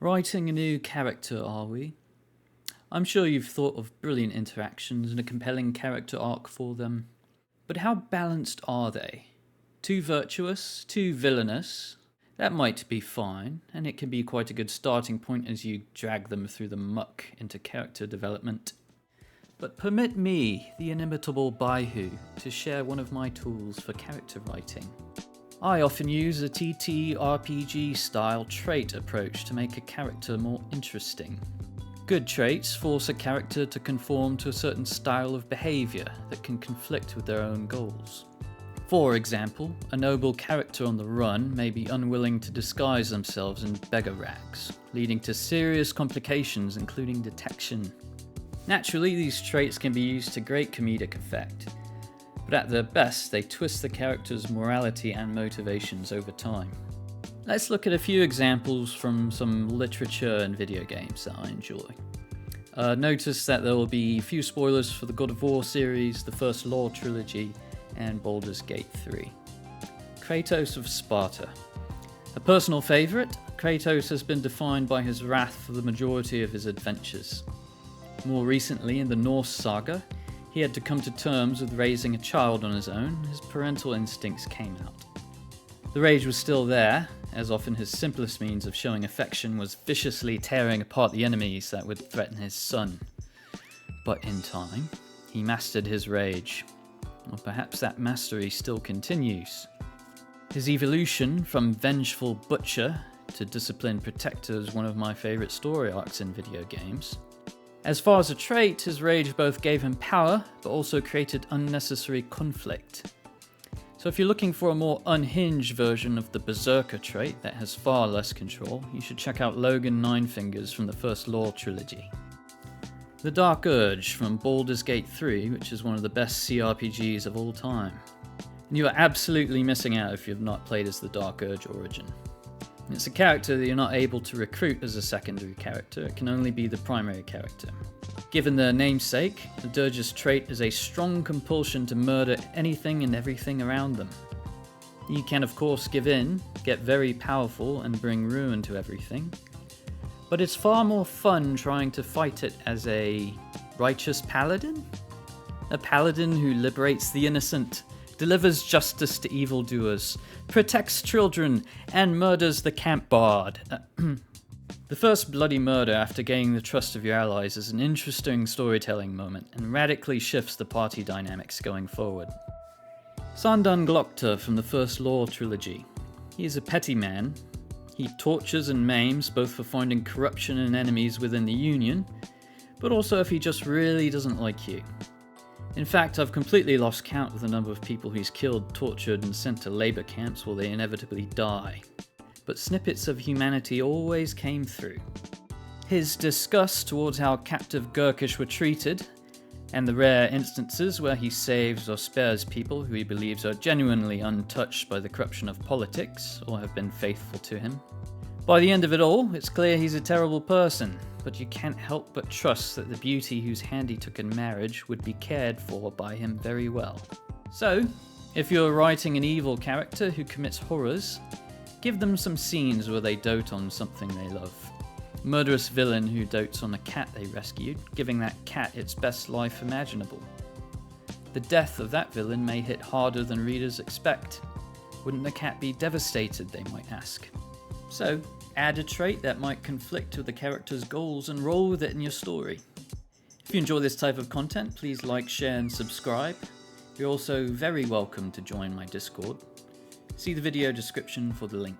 Writing a new character, are we? I'm sure you've thought of brilliant interactions and a compelling character arc for them. But how balanced are they? Too virtuous? Too villainous? That might be fine, and it can be quite a good starting point as you drag them through the muck into character development. But permit me, the inimitable Baihu, to share one of my tools for character writing. I often use a TTRPG-style trait approach to make a character more interesting. Good traits force a character to conform to a certain style of behaviour that can conflict with their own goals. For example, a noble character on the run may be unwilling to disguise themselves in beggar rags, leading to serious complications including detection. Naturally, these traits can be used to great comedic effect, but at their best they twist the character's morality and motivations over time. Let's look at a few examples from some literature and video games that I enjoy. Notice that there will be few spoilers for the God of War series, the First Law trilogy, and Baldur's Gate 3. Kratos of Sparta. A personal favourite, Kratos has been defined by his wrath for the majority of his adventures. More recently, in the Norse saga, he had to come to terms with raising a child on his own. His parental instincts came out. The rage was still there, as often his simplest means of showing affection was viciously tearing apart the enemies that would threaten his son. But in time, he mastered his rage. Or perhaps that mastery still continues. His evolution from vengeful butcher to disciplined protector is one of my favourite story arcs in video games. As far as a trait, his rage both gave him power, but also created unnecessary conflict. So if you're looking for a more unhinged version of the Berserker trait that has far less control, you should check out Logan Ninefingers from the First Law trilogy. The Dark Urge from Baldur's Gate 3, which is one of the best CRPGs of all time. And you are absolutely missing out if you've not played as the Dark Urge Origin. It's a character that you're not able to recruit as a secondary character, it can only be the primary character. Given their namesake, the Dirge's trait is a strong compulsion to murder anything and everything around them. You can of course give in, get very powerful and bring ruin to everything, but it's far more fun trying to fight it as a righteous paladin? A paladin who liberates the innocent, delivers justice to evildoers, protects children, and murders the camp bard. The first bloody murder after gaining the trust of your allies is an interesting storytelling moment and radically shifts the party dynamics going forward. Sandan Glokta from the First Law trilogy. He is a petty man. He tortures and maims both for finding corruption in enemies within the Union, but also if he just really doesn't like you. In fact, I've completely lost count of the number of people he's killed, tortured, and sent to labour camps where they inevitably die. But snippets of humanity always came through. His disgust towards how captive Gurkish were treated, and the rare instances where he saves or spares people who he believes are genuinely untouched by the corruption of politics or have been faithful to him. By the end of it all, it's clear he's a terrible person, but you can't help but trust that the beauty whose hand he took in marriage would be cared for by him very well. So, if you're writing an evil character who commits horrors, give them some scenes where they dote on something they love. Murderous villain who dotes on a cat they rescued, giving that cat its best life imaginable. The death of that villain may hit harder than readers expect. Wouldn't the cat be devastated, they might ask. So, add a trait that might conflict with the character's goals and roll with it in your story. If you enjoy this type of content, please like, share and subscribe. You're also very welcome to join my Discord. See the video description for the link.